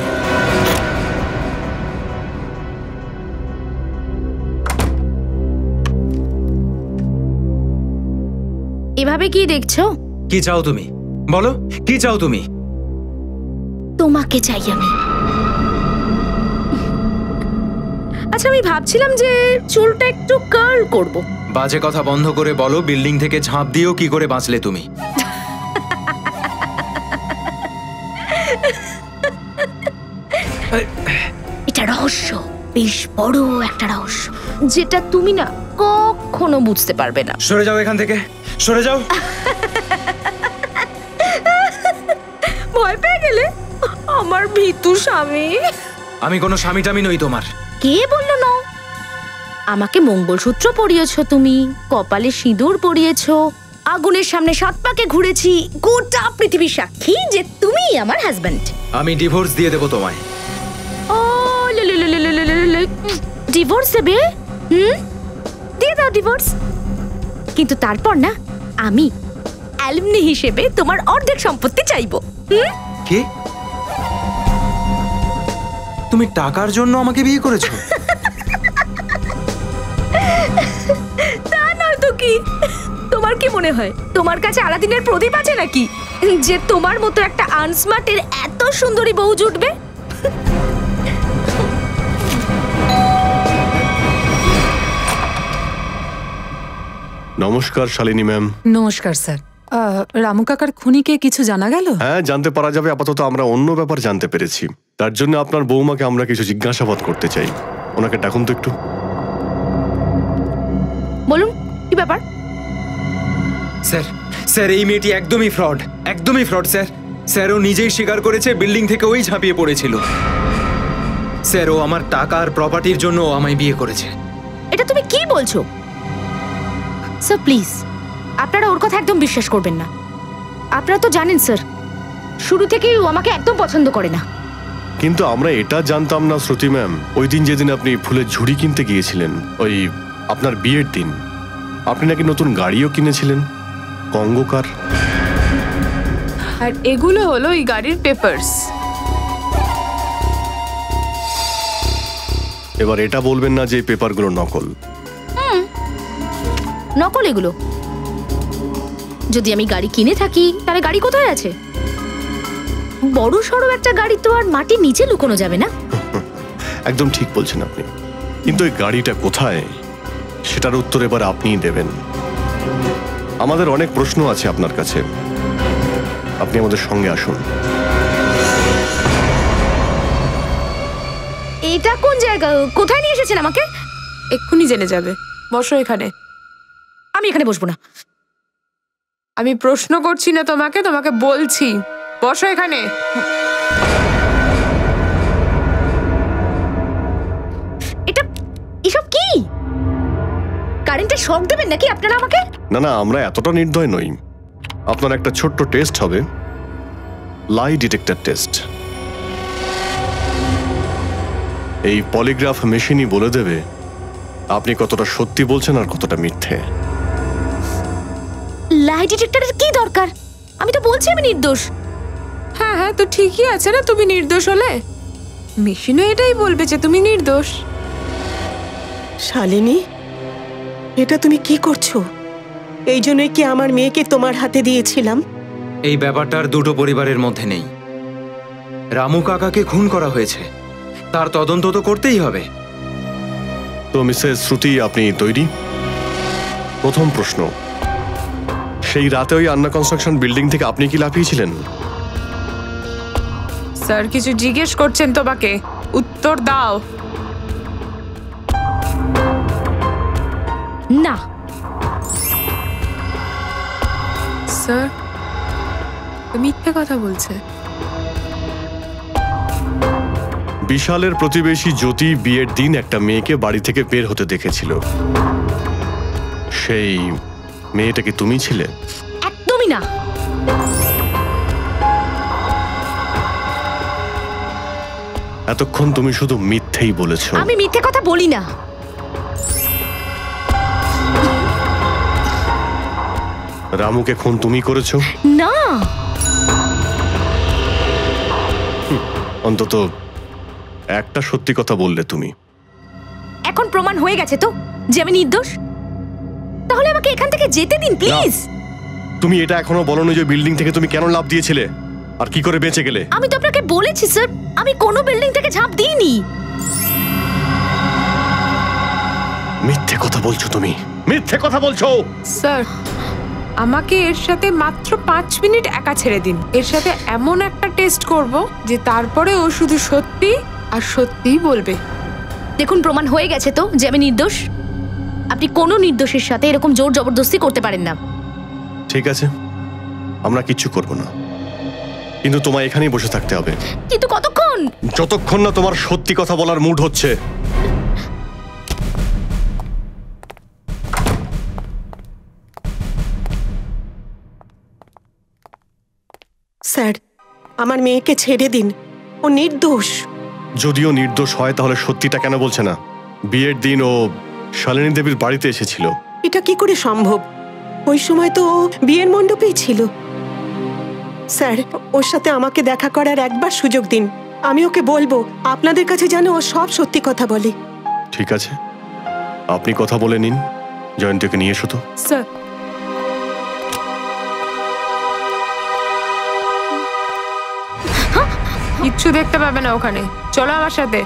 এভাবে কি দেখছো? কি চাও তুমি বলো, কি চাও তুমি? তোমাকে চাই আমি। আচ্ছা, আমি ভাবছিলাম যে চুলটা একটু কার্ল করব। বাজে কথা বন্ধ করে বলো, বিল্ডিং থেকে ঝাঁপ দিয়েও কি করে বাঁচলে তুমি? এটা রহস্য, বেশ বড় একটা রহস্য, যেটা তুমি না কখনো বুঝতে পারবে না। সরে যাও এখান থেকে, সরে যাও। ভয় পেয়ে গেলে? আমার ভীতু স্বামী। আমি কোনো স্বামী টামি নই তোমার। কে বললো না? আমাকে মঙ্গলসূত্র পরিয়েছো তুমি, কপালে সিঁদুর পরিয়েছো, আগুনের সামনে 7 পাকে ঘুরেছি, গোটা পৃথিবীর সাক্ষী যে তুমি আমার হাজবেন্ড। আমি ডিভোর্স দিয়ে দেবো তোমায়। ও ডিভোর্স দেবে? দিয়ে দাও ডিভোর্স, কিন্তু তারপর না আমি অ্যালুমনি হিসেবে তোমার অর্ধেক সম্পত্তি চাইবো। কি? তুমি টাকার জন্য আমাকে বিয়ে করেছো? তা নয় তো কি? তোমার কি মনে হয় তোমার কাছে আলাদিনের প্রদীপ আছে নাকি যে তোমার মতো একটা আনস্মার্টের এত সুন্দরী বউ জুটবে? নমস্কার শালিনী ম্যাম। নমস্কার স্যার। রামু কাকার খুনিকে কিছু জানা গেল? হ্যাঁ, জানতে পারা যাবে। আপাতত আমরা অন্য ব্যাপার জানতে পেরেছি, তার জন্য আপনার বৌমাকে আমরা কিছু জিজ্ঞাসাবাদ করতে চাই। ওনাকে ডাকুন তো একটু। বলুন কি ব্যাপার? স্যার স্যার এই মেয়েটি একদমই ফ্রড, একদমই ফ্রড স্যার। স্যার ও নিজেই স্বীকার করেছে বিল্ডিং থেকে ওই ঝাঁপিয়ে পড়েছিল। স্যার ও আমার টাকা আর প্রপার্টির জন্য আমায় বিয়ে করেছে। এটা তুমি কি বলছো? স্যার প্লিজ আপনারা ওর কথা একদম বিশ্বাস করবেন না। আপনারা তো জানেন স্যার শুরু থেকেই ও আমাকে একদম পছন্দ করে না। কিন্তু আমরা এটা জানতাম না শ্রুতি ম্যাম, ওই দিন যেদিন আপনি ফুলের ঝুড়ি কিনতে গিয়েছিলেন, ওই আপনার বিয়ের দিন, আপনি নাকি নতুন গাড়িও কিনেছিলেন, কঙ্গো কার। আর এগুলো হলো এই গাড়ির পেপারস। এবার এটা বলবেন না যে এই পেপারগুলো নকল। নকল এগুলো? যদি আমি গাড়ি কিনে থাকি তাহলে গাড়ি কোথায় আছে? বড় সড়ো একটা গাড়ি তো আর মাটির নিচে লুকোনো যাবে না। একদম ঠিক বলছেন আপনি, কিন্তু এই গাড়িটা কোথায় সেটার উত্তর এবার আপনিই দেবেন। আমাদের অনেক প্রশ্ন আছে আপনার কাছে, আপনি আমাদের সঙ্গে আসুন। এটা কোন জায়গা? কোথায় নিয়ে এসেছেন আমাকে? এক্ষুনি জেনে যাবে। বসো এখানে। আমি এখানে বসবো না। আমি প্রশ্ন করছি না তোমাকে, তোমাকে বলছি বসো এখানে। এটা এসব কি? কারেন্টের শক দেবেন নাকি আপনারা আমাকে? না না, আমরা এতটা নির্দয় নই। আপনার একটা ছোট্ট টেস্ট হবে, লাই ডিটেক্টর টেস্ট। এই পলিগ্রাফ মেশিনই বলে দেবে আপনি কতটা সত্যি বলছেন আর কতটা মিথ্যে। লাই ডিটেক্টরের কি দরকার? আমি তো বলছি আমি নির্দোষ। হ্যাঁ হ্যাঁ, তো ঠিকই আছে না, তুমি নির্দোষ হলে মেশিনও এটাই বলবে যে তুমি নির্দোষ। শালিনী, এটা তুমি কি করছো? এই জন্যই কি আমার মেয়েকে তোমার হাতে দিয়েছিলাম? এই ব্যাপারটার দুটো পরিবারের মধ্যে নেই। রামু কাকাকে খুন করা হয়েছে, তার তদন্ত তো করতেই হবে। তো মিসেস শ্রুতি, আপনি তৈরি? প্রথম প্রশ্ন, সেই রাতে ওই আন্না কনস্ট্রাকশন বিল্ডিং থেকে আপনি কি লাফিয়েছিলেন? স্যার কিছু জিজ্ঞেস করছেন তোমাকে, উত্তর দাও। না স্যার, মিথ্যে কথা বলছে। বিশালের প্রতিবেশী জ্যোতি বিয়ের দিন একটা মেয়েকে বাড়ি থেকে বের হতে দেখেছিল। সেই মেয়েটা কি তুমি ছিলে? একদমই না। এতক্ষণ তুমি শুধু মিথ্যেই বলেছো। আমি মিথ্যে কথা বলি না। রামুকে খুন তুমি করেছো? না। অন্তত একটা সত্যি কথা বললে তুমি। এখন প্রমাণ হয়ে গেছে তো যে আমি নির্দোষ। তাহলে আমাকে এখান থেকে যেতে দিন প্লিজ। তুমি এটা এখনো বলোনি যে বিল্ডিং থেকে তুমি কেন লাফ দিয়েছিলে আর কি করে বেঁচে গেলে। আমি তো আপনাকে বলেছি স্যার, আমি কোনো বিল্ডিং থেকে ঝাঁপ দিইনি। মিথ্যে কথা বলছো তুমি, মিথ্যে কথা বলছো। স্যার, আমাকে এর সাথে মাত্র 5 মিনিট একা ছেড়ে দিন। এর সাথে এমন একটা টেস্ট করব যে তারপরে ও শুধু সত্যি আর সত্যিই বলবে। দেখুন প্রমাণ হয়ে গেছে তো যে আমি নির্দোষ। আপনি কোনো নির্দোষের সাথে এরকম জোর জবরদস্তি করতে পারেন না। ঠিক আছে, আমরা কিচ্ছু করব না, কিন্তু তোমায় এখানেই বসে থাকতে হবে। কিন্তু কতক্ষণ? যতক্ষণ না তোমার সত্যি কথা বলার মুড হচ্ছে। স্যার, আমার মেয়েকে ছেড়ে দিন, ও নির্দোষ। যদিও নির্দোষ হয় তাহলে সত্যিটা কেন বলছে না? বিয়ের দিন ও শালিনী দেবীর বাড়িতে এসেছিল। এটা কি করে সম্ভব? ওই সময় তো ও বিয়ের মণ্ডপেই ছিল। স্যার, ওর সাথে আমাকে দেখা করার একবার সুযোগ দিন। আমি ওকে বলবো আপনাদের কাছে যেন ও সব সত্যি কথা বলে। ঠিক আছে, আপনি কথা বলে নিন। জয়ন্তীকে নিয়ে এসো তো। স্যার, কিচ্ছু দেখতে পাবে না ওখানে, চলো আমার সাথে।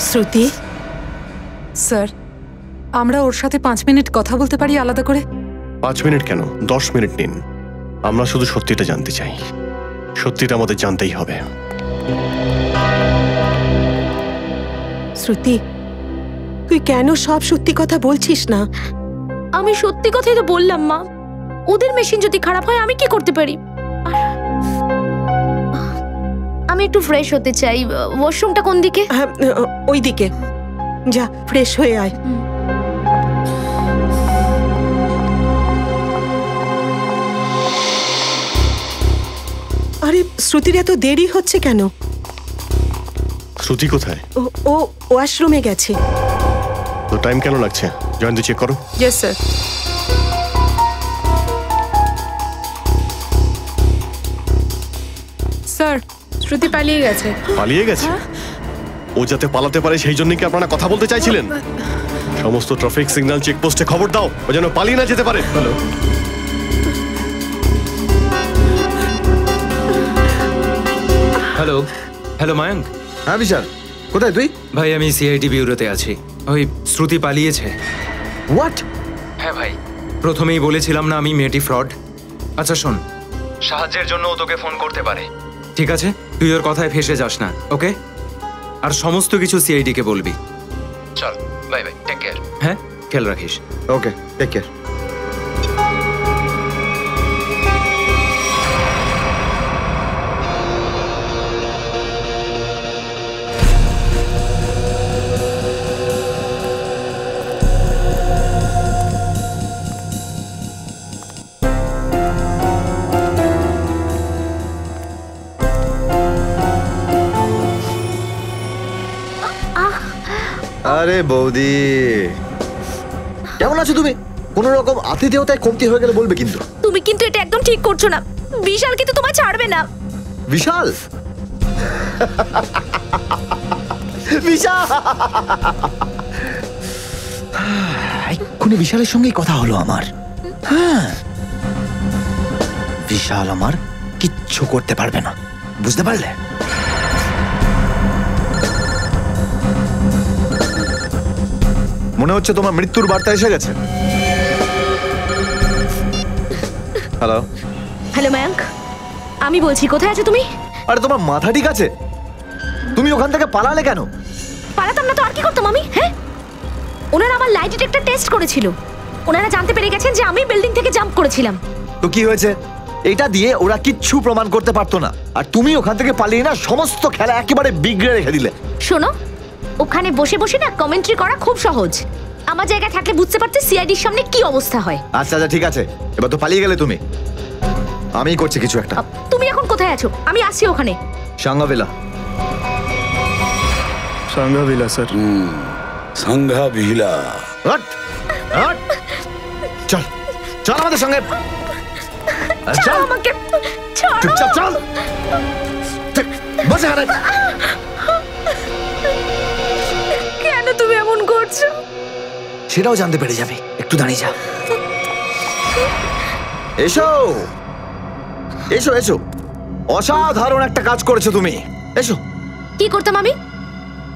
শ্রুতি। স্যার, আমরা ওর সাথে 5 মিনিট কথা বলতে পারি আলাদা করে? 5 মিনিট কেন, 10 মিনিট নিন। আমরা শুধু সত্যিটা জানতে চাই। সত্যিটা আমাদের জানতেই হবে। শ্রুতি, তুই কেন সব সত্যি কথা বলছিস না? আমি সত্যি কথাই তো বললাম মা। ওদের মেশিন যদি খারাপ হয় আমি কি করতে পারি? আমি একটু ফ্রেশ হতে চাই। ওয়াশরুমটা কোন দিকে? ওই দিকে যা, ফ্রেশ হয়ে আয়। আরে শ্রুতির এত দেরি হচ্ছে কেন? শ্রুতি কোথায়? ও ওয়াশরুমে গেছে। তো টাইম কেন লাগছে? জয়ন্তী চেক করো। Yes sir. স্যার, শ্রুতি পালিয়ে গেছে। পালিয়ে গেছে? ও যাতে পালাতে পারে সেই জন্য কি আপনারা কথা বলতে চাইছিলেন? সমস্ত ট্রাফিক সিগন্যাল চেকপোস্টে খবর দাও, ও যেন পালিয়ে না যেতে পারে। Hello, hello. হ্যালো মায়াঙ্ক। হ্যাঁ বিশাল, কোথায় তুই? ভাই আমি সিআইডি ব্যুরোতে আছি। ওই শ্রুতি পালিয়েছে। হোয়াট? হ্যাঁ ভাই, প্রথমেই বলেছিলাম না আমি মেয়েটি ফ্রড। আচ্ছা শোন, সাহায্যের জন্য ও তোকে ফোন করতে পারে, ঠিক আছে? তুই ওর কথায় ফেসে যাস না, ওকে? আর সমস্ত কিছু সিআইডি কে বলবি। চল, বাই বাই, টেক কেয়ার। হ্যাঁ, খেয়াল রাখিস। ওকে, টেক কেয়ার। আরে বৌদি, কেমন আছো তুমি? কোন রকম আতিথেয়তায় কমতি হয়ে গেলে বলবে কিন্তু। তুমি কিন্তু এটা একদম ঠিক করছো না। বিশাল কিন্তু তোমায় ছাড়বে না। বিশাল? বিশাল! এক্ষুনি বিশালের সঙ্গেই কথা হলো আমার। হ্যাঁ, বিশাল আমার কিচ্ছু করতে পারবে না, বুঝতে পারলে? মনে হচ্ছে তোমার মৃত্যুর বার্তা এসে গেছে। হ্যালো। হ্যালো মায়াঙ্ক, আমি বলছি, কোথায় আছো তুমি? আরে তোমার মাথা ঠিক আছে? তুমি ওখান থেকে পালালে কেন? পালাতাম না তো আর কি করতাম আমি? হ্যাঁ, ওনারা আমার লাই ডিটেক্টর টেস্ট করেছিল। ওনারা জানতে পেরে গেছেন যে আমি বিল্ডিং থেকে জাম্প করেছিলাম। তো কি হয়েছে? এটা দিয়ে ওরা কিচ্ছু প্রমাণ করতে পারতো না। আর তুমি ওখান থেকে পালিয়ে না সমস্ত খেলা একেবারে বিগড়ে রেখে দিলে। শোনো, ওখানে বসে বসে না কমেন্ট্রি করা খুব সহজ। আমার জায়গায় থাকলে বুঝতে পারতে সিআইডির সামনে কি অবস্থা হয়। আচ্ছা আচ্ছা ঠিক আছে, এবার তো পালিয়ে গেলে তুমি। আমি করছি কিছু একটা। তুমি এখন কোথায় আছো? আমি আসছি ওখানে। সাঙ্গাভিলা। সাঙ্গাভিলা স্যার। সাঙ্গাভিলা। হট হট, চল চল আমাদের সঙ্গে। চল আমাকে, চুপচাপ চল। বসে হারাই। কেন তুমি এমন করছো? সেটাও জানতে পেরে যাবে, একটু দাঁড়িয়ে যা। এসো এসো এসো, অসাধারণ একটা কাজ করেছো তুমি। এসো। কি করতাম আমি?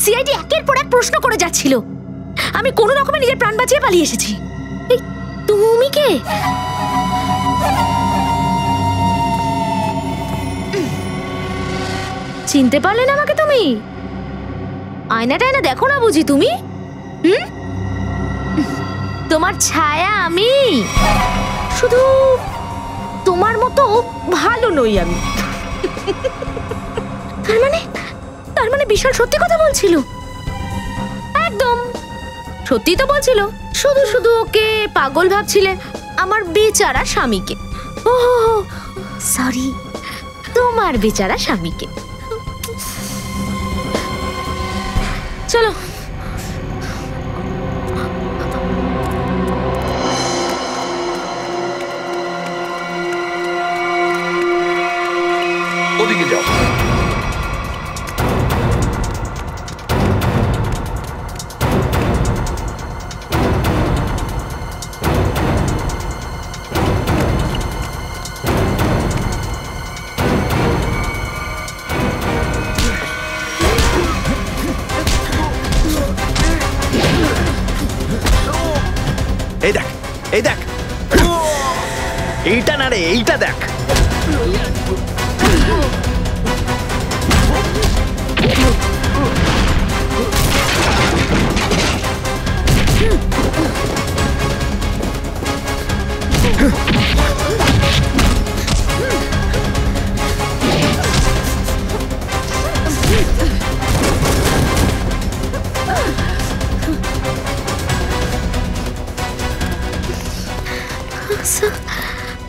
সিআইডি একের পর এক প্রশ্ন করে যাচ্ছিল। আমি কোনো রকমে নিজের প্রাণ বাঁচিয়ে পালিয়ে এসেছি। এই তুমি কে? চিনতে পারলে না আমাকে তুমি? আয়নাটা না দেখো না বুঝি তুমি? তোমার ছায়া আমি। শুধু তোমার মতো ভালো নই আমি। তার মানে বিশাল সত্যি কথা বলছিল? একদম সত্যি তো বলছিল। শুধু শুধু ওকে পাগল ভাবছিলে। আমার বেচারা স্বামীকে। ও সরি, তোমার বেচারা স্বামীকে। চলো। ওদিকে যাও। এই দেখ, এই দেখ, এইটা না রে, এইটা দেখ।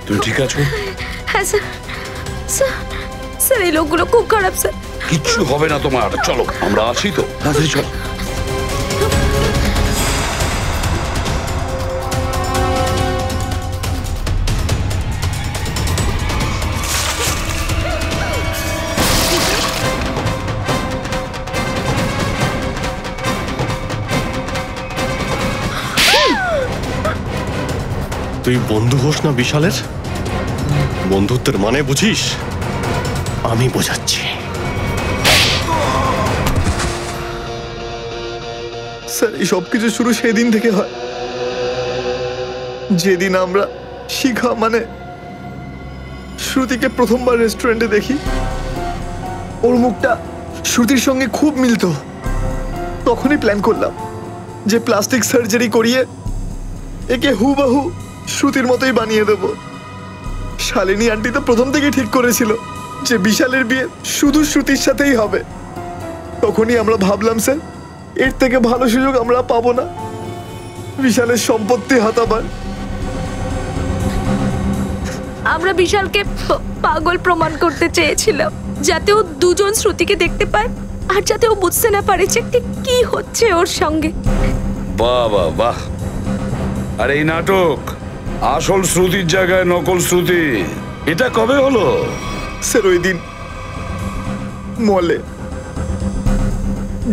তুমি ঠিক আছো? হ্যাঁ স্যার। স্যার, স্যার এই লোকগুলো খুব খারাপ স্যার। কিচ্ছু হবে না তোমার, চলো আমরা আছি তো, তাড়াতাড়ি চলো। তুই বন্ধু হোস না বিশালের? বন্ধুত্বের মানে বুঝিস? আমি বোঝাচ্ছি। স্যার এই সব কিছু শুরু সেদিন থেকে হয় যেদিন আমরা শিখা মানে শ্রুতিকে প্রথমবার রেস্টুরেন্টে দেখি। ওর মুখটা শ্রুতির সঙ্গে খুব মিলতো। তখনই প্ল্যান করলাম যে প্লাস্টিক সার্জারি করিয়ে একে হুবহু শ্রুতির মতোই বানিয়ে দেব। শালিনী আন্টি তো প্রথম থেকেই ঠিক করেছিল যে বিশালের বিয়ে শুধু শ্রুতির সাথেই হবে। তখনই আমরা ভাবলাম স্যার এর থেকে ভালো সুযোগ আমরা পাবো না বিশালের সম্পত্তি হাতাবার। আমরা বিশালকে পাগল প্রমাণ করতে চেয়েছিলাম যাতে ও দুজন শ্রুতিকে দেখতে পায় আর যাতে ও বুঝতে না পারে যে ঠিক কি হচ্ছে ওর সঙ্গে। বাহ বাহ বাহ। আর এই নাটক আসল শ্রুতির জায়গায় নকল শ্রুতি, এটা কবে হলো? স্যার ওই দিন মলে,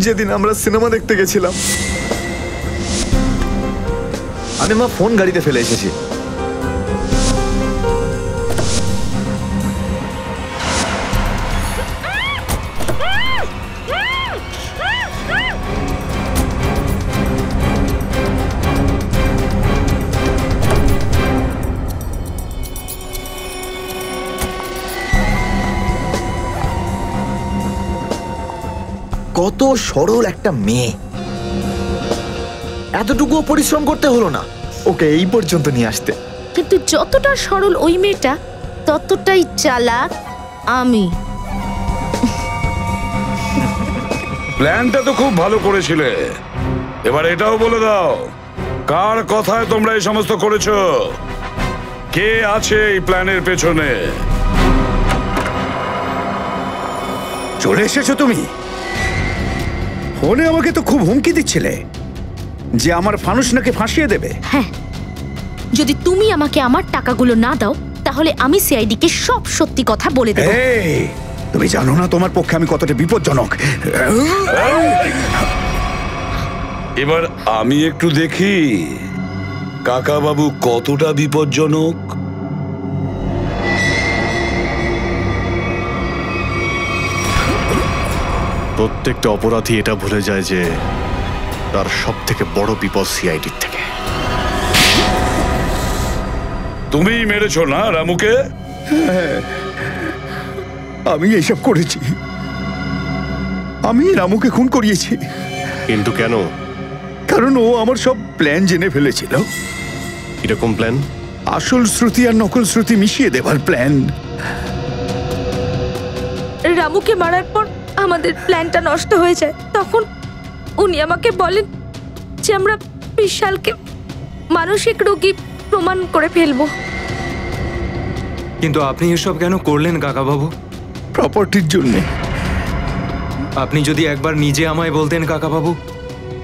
যেদিন আমরা সিনেমা দেখতে গেছিলাম। আমি মা ফোন গাড়িতে ফেলে এসেছি। কত সরল একটা মেয়ে, এতটুকু পরিশ্রম করতে হলো না ওকে এই পর্যন্ত নিয়ে আসতে। কিন্তু যতটা সরল ওই মেয়েটা ততটাই চালাক আমি। প্ল্যানটা তো খুব ভালো করেছিলে, এবার এটাও বলে দাও কার কথায় তোমরা এই সমস্ত করেছো? কে আছে এই প্ল্যানের পেছনে? চলে এসেছো তুমি? ফোনে আমাকে তো খুব হুমকি দিচ্ছিলে যে আমার ফানুসনাকে ফাঁসিয়ে দেবে। হ্যাঁ, যদি তুমি আমাকে আমার টাকাগুলো না দাও তাহলে আমি সিআইডি কে সব সত্যি কথা বলে দেব। তুমি জানো না তোমার পক্ষে আমি কতটা বিপজ্জনক। এবার আমি একটু দেখি কাকা বাবু কতটা বিপজ্জনক। প্রত্যেকটা অপরাধী এটা ভুলে যায় যে তার সব থেকে বড় বিপদ সিআইডির থেকে। তুমি মেরেছো না রামুকে? আমি এসব করেছি, আমি রামুকে খুন করিয়েছি। কিন্তু কেন? কারণ ও আমার সব প্ল্যান জেনে ফেলেছিল। এরকম প্ল্যান? আসল শ্রুতি আর নকল শ্রুতি মিশিয়ে দেবার প্ল্যান। রামুকে মারার পর আমাদের প্ল্যানটা নষ্ট হয়ে যায়। তখন উনি আমাকে বলেন যে আমরা বিশালকে মানসিক রোগী প্রমাণ করে ফেলবো। কিন্তু আপনি এসব কেন করলেন কাকাবাবু? প্রপার্টির জন্যে। আপনি যদি একবার নিজে আমায় বলতেন কাকাবাবু,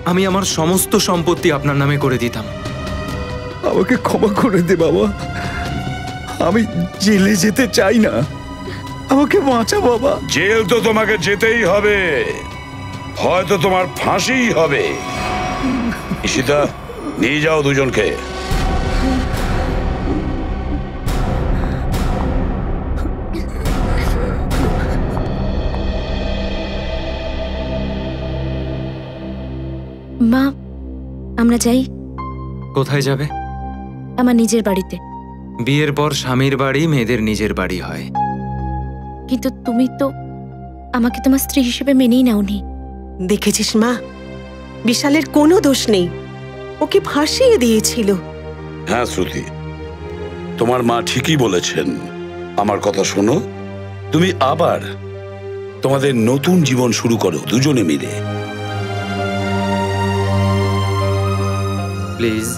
আমি আমার সমস্ত সম্পত্তি আপনার নামে করে দিতাম। আমাকে ক্ষমা করে দে বাবা, আমি জেলে যেতে চাই না, আমাকে বাঁচা বাবা। জেল তো তোমাকে যেতেই হবে, হয়তো তোমার ফাঁসিই হবে। ঈশিতা, নিয়ে যাও দুজনকে। মা, আমরা যাই। কোথায় যাবে? আমার নিজের বাড়িতে। বিয়ের পর স্বামীর বাড়ি মেয়েদের নিজের বাড়ি হয়। কিন্তু তুমি তো আমাকে তোমার স্ত্রী হিসেবে মেনেই নাওনি। দেখেছিস মা, বিশালের কোনো দোষ নেই, ওকে ফাঁসিয়ে দিয়েছিল। হ্যাঁ শ্রুতি, তোমার মা ঠিকই বলেছেন। আমার কথা শোনো, তুমি আবার তোমাদের নতুন জীবন শুরু করো দুজনে মিলে। প্লিজ।